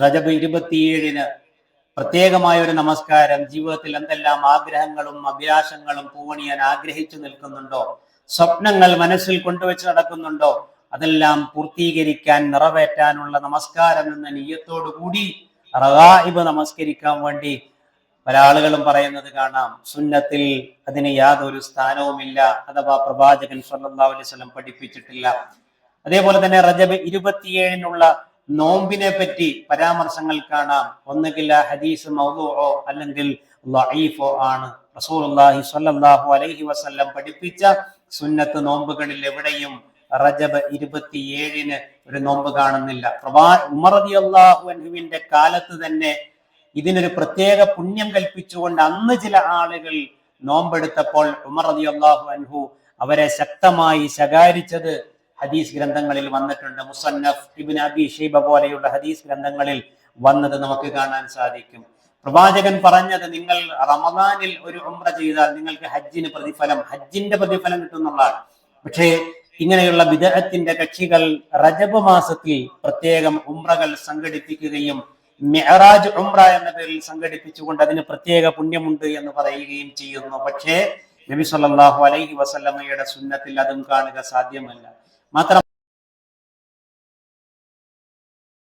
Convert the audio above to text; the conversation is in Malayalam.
റജബ് 27 പ്രത്യേകമായ ഒരു നമസ്കാരം, ജീവിതത്തിൽ എന്തെല്ലാം ആഗ്രഹങ്ങളും അഭിലാഷങ്ങളും പൂവണിയാൻ ആഗ്രഹിച്ചു നിൽക്കുന്നുണ്ടോ, സ്വപ്നങ്ങൾ മനസ്സിൽ കൊണ്ടുവച്ച് നടക്കുന്നുണ്ടോ, അതെല്ലാം പൂർത്തീകരിക്കാൻ നിറവേറ്റാനുള്ള നമസ്കാരം എന്ന നിയ്യത്തോടു കൂടി റഗായിബ് നമസ്കരിക്കാൻ വേണ്ടി പല ആളുകളും പറയുന്നത് കാണാം. സുന്നത്തിൽ അതിന് യാതൊരു സ്ഥാനവുമില്ല, അഥവാ പ്രവാചകൻ സ്വല്ലല്ലാഹു അലൈഹി വസല്ലം പഠിപ്പിച്ചിട്ടില്ല. അതേപോലെ തന്നെ റജബ് 27 നോമ്പിനെ പറ്റി പരാമർശങ്ങൾ കാണാം. ഒന്നുകിൽ ഹദീസ് മൗദൂഅോ അല്ലെങ്കിൽ ളഈഫോ ആണ്. റസൂലുള്ളാഹി സ്വല്ലല്ലാഹു അലൈഹി വസല്ലം പഠിപ്പിച്ച സുന്നത്ത് നോമ്പുകളിൽ എവിടെയും റജബ് 27 ഒരു നോമ്പ് കാണുന്നില്ല. ഉമർ റളിയല്ലാഹു അൻഹുവിന്റെ കാലത്ത് തന്നെ ഇതിനൊരു പ്രത്യേക പുണ്യം കൽപ്പിച്ചുകൊണ്ട് അന്ന് ചില ആളുകൾ നോമ്പെടുത്തപ്പോൾ ഉമർ റളിയല്ലാഹു അൻഹു അവരെ ശക്തമായി ശകാരിച്ചത് ഹദീസ് ഗ്രന്ഥങ്ങളിൽ വന്നിട്ടുണ്ട്. മുസന്നഫ് ഇബ്നു അബി ഷൈബ പോലെയുള്ള ഹദീസ് ഗ്രന്ഥങ്ങളിൽ വന്നത് നമുക്ക് കാണാൻ സാധിക്കും. പ്രവാചകൻ പറഞ്ഞത്, നിങ്ങൾ റമദാനിൽ ഒരു ഉംറ ചെയ്താൽ നിങ്ങൾക്ക് ഹജ്ജിന്റെ പ്രതിഫലം കിട്ടുന്നുള്ളതാണ്. പക്ഷേ ഇങ്ങനെയുള്ള ബിദ്അത്തിന്റെ കക്ഷികൾ റജബ് മാസത്തിൽ പ്രത്യേകം ഉംറകൾ സംഘടിപ്പിക്കുകയും മിഅ്റാജ് ഉംറ എന്ന പേരിൽ സംഘടിപ്പിച്ചുകൊണ്ട് അതിന് പ്രത്യേക പുണ്യമുണ്ട് എന്ന് പറയുകയും ചെയ്യുന്നു. പക്ഷേ നബി സല്ലല്ലാഹു അലൈഹി വസല്ലമയുടെ സുന്നത്തിൽ അതും കാണുക സാധ്യമല്ല. മാത്രം